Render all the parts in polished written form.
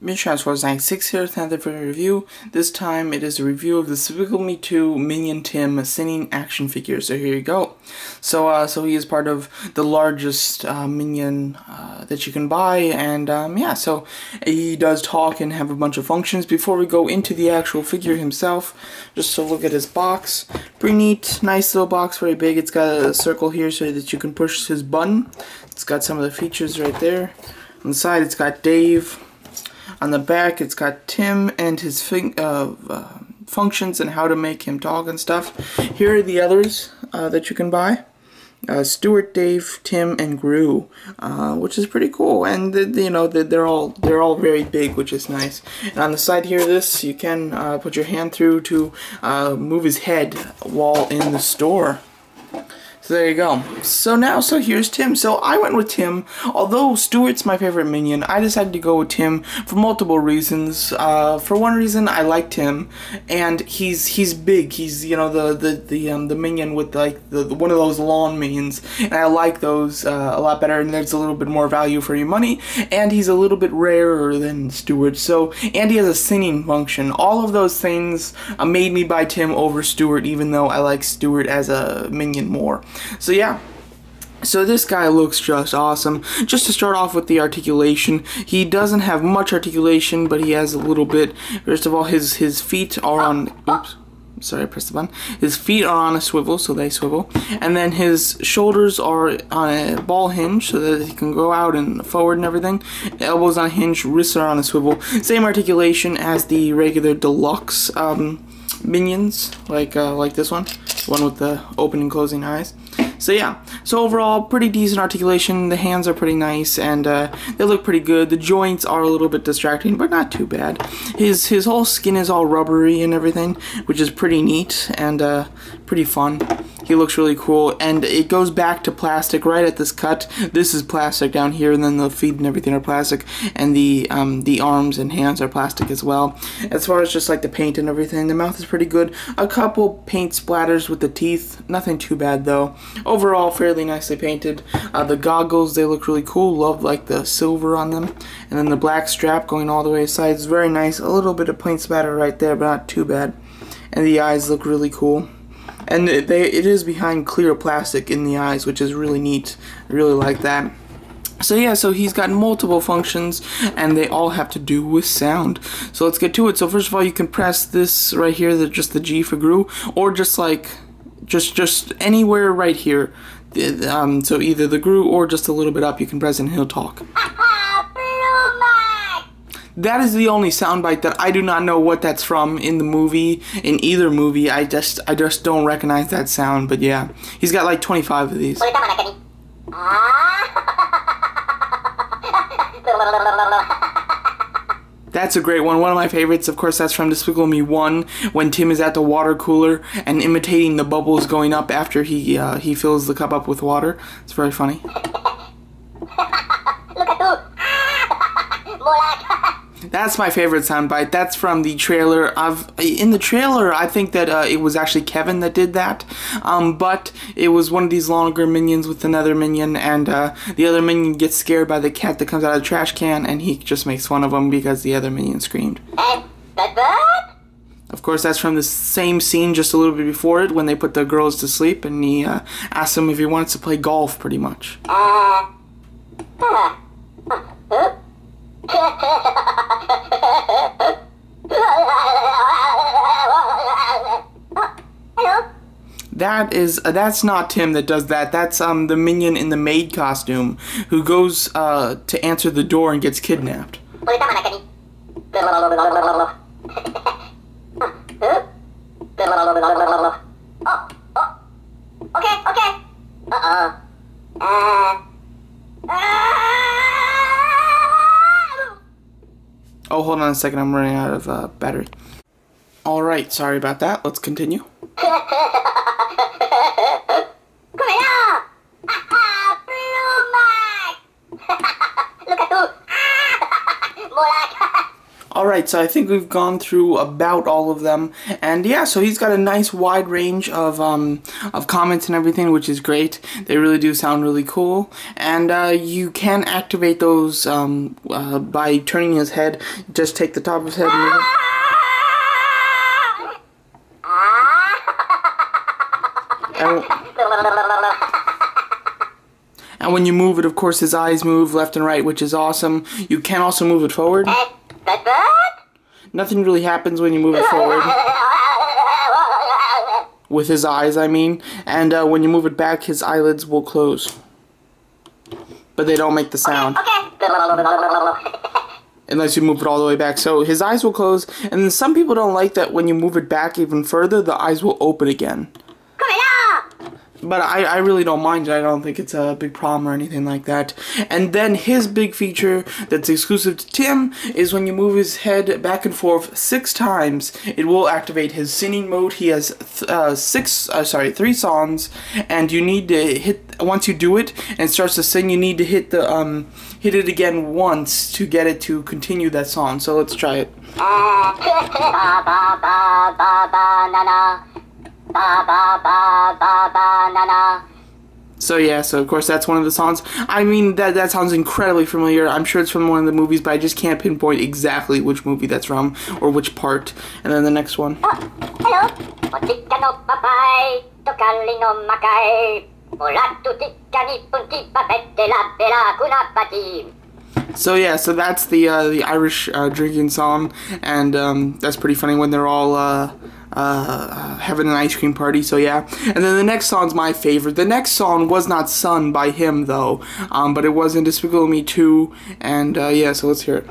MinionTransforce96 here, time for a review. This time it is a review of the Despicable Me 2 Minion Tim singing action figure. So here you go. So he is part of the largest Minion that you can buy, and yeah, so he does talk and have a bunch of functions. Before we go into the actual figure himself, just to look at his box. Pretty neat, nice little box, very big. It's got a circle here so that you can push his button. It's got some of the features right there. On the side it's got Dave. On the back, it's got Tim and his functions and how to make him talk and stuff. Here are the others that you can buy. Stuart, Dave, Tim, and Gru, which is pretty cool. And you know they're all very big, which is nice. And on the side here, this you can put your hand through to move his head while in the store. So there you go. So here's Tim. So I went with Tim. Although Stuart's my favorite Minion, I decided to go with Tim for multiple reasons. For one reason, I like Tim, and he's big. He's, you know, the Minion with like one of those lawn Minions, and I like those a lot better. And there's a little bit more value for your money, and he's a little bit rarer than Stuart. So, and he has a singing function. All of those things made me buy Tim over Stuart, even though I like Stuart as a Minion more. So yeah, so this guy looks just awesome. Just to start off with the articulation, he doesn't have much articulation, but he has a little bit. First of all, his feet are on, oops, sorry, I pressed the button. His feet are on a swivel, so they swivel. And then his shoulders are on a ball hinge, so that he can go out and forward and everything. Elbows on a hinge, wrists are on a swivel. Same articulation as the regular deluxe Minions, like this one with the open and closing eyes. So yeah, so overall pretty decent articulation. The hands are pretty nice, and they look pretty good. The joints are a little bit distracting, but not too bad. His whole skin is all rubbery and everything, which is pretty neat and pretty fun. He looks really cool, and it goes back to plastic right at this cut. This is plastic down here, and then the feet and everything are plastic, and the arms and hands are plastic as well. As far as just like the paint and everything, the mouth is pretty good. A couple paint splatters with the teeth, nothing too bad though. Overall, fairly nicely painted. The goggles, they look really cool. Love like the silver on them, and then the black strap going all the way aside is very nice. A little bit of paint splatter right there, but not too bad. And the eyes look really cool. And it is behind clear plastic in the eyes, which is really neat. I really like that. So yeah, so he's got multiple functions, and they all have to do with sound. So let's get to it. So first of all, you can press this right here, just the G for Gru, or just like, just anywhere right here. So either the Gru or just a little bit up, you can press and he'll talk. That is the only soundbite that I do not know what that's from in the movie, in either movie. I just don't recognize that sound, but yeah. He's got like 25 of these. That's a great one of my favorites. Of course, that's from Despicable Me 1, when Tim is at the water cooler and imitating the bubbles going up after he fills the cup up with water. It's very funny. That's my favorite soundbite. That's from the trailer. In the trailer, I think that it was actually Kevin that did that, but it was one of these longer Minions with another Minion, and the other Minion gets scared by the cat that comes out of the trash can, and he just makes fun of him because the other Minion screamed. Of course, that's from the same scene just a little bit before it, when they put the girls to sleep, and he asks them if he wants to play golf, pretty much. That's not Tim that does that. That's the Minion in the maid costume who goes to answer the door and gets kidnapped. Oh, hold on a second, I'm running out of battery. Alright, sorry about that, let's continue. Alright, so I think we've gone through about all of them, and yeah, so he's got a nice wide range of comments and everything, which is great. They really do sound really cool, and you can activate those by turning his head. Just take the top of his head and move it. And when you move it, of course, his eyes move left and right, which is awesome. You can also move it forward. Nothing really happens when you move it forward. With his eyes, I mean. And when you move it back, his eyelids will close. But they don't make the sound. Unless you move it all the way back. So his eyes will close. And then some people don't like that when you move it back even further, the eyes will open again. But I really don't mind it. I don't think it's a big problem or anything like that. And then his big feature that's exclusive to Tim is when you move his head back and forth 6 times, it will activate his singing mode. He has 3 songs, and you need to hit, once you do it and it starts to sing, you need to hit the hit it again once to get it to continue that song. So let's try it. So yeah, so of course that's one of the songs. I mean, that sounds incredibly familiar. I'm sure it's from one of the movies, but I just can't pinpoint exactly which movie that's from or which part. And then the next one. So yeah, so that's the Irish drinking song, and that's pretty funny when they're all having an ice cream party. So yeah, and then the next song's my favorite. The next song was not sung by him though, but it was in Despicable Me 2, and yeah, so let's hear it.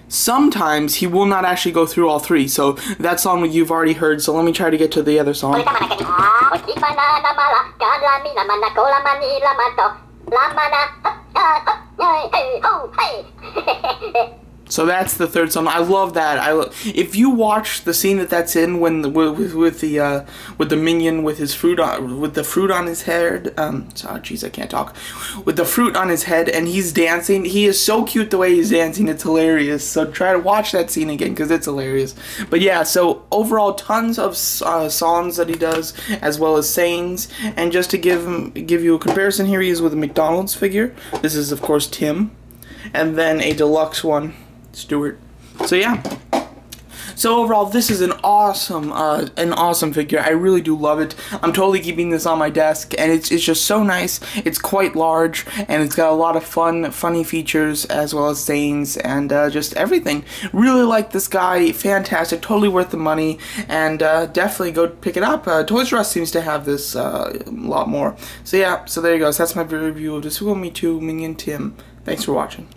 Sometimes he will not actually go through all 3, so that song you've already heard, so let me try to get to the other song. So that's the third song. I love that. If you watch the scene that's in when with the Minion with his fruit with the fruit on his head. Jeez, I can't talk. With the fruit on his head and he's dancing. He is so cute the way he's dancing. It's hilarious. So try to watch that scene again because it's hilarious. But yeah, so overall, tons of songs that he does as well as sayings. And just to give you a comparison, here he is with a McDonald's figure. This is of course Tim, and then a deluxe one. Stuart. So yeah. So overall, this is an awesome figure. I really do love it. I'm totally keeping this on my desk, and it's just so nice. It's quite large, and it's got a lot of funny features as well as sayings and just everything. Really like this guy. Fantastic. Totally worth the money, and definitely go pick it up. Toys R Us seems to have this a lot more. So yeah. So there you go. So that's my review of Despicable Me 2 Minion Tim. Thanks for watching.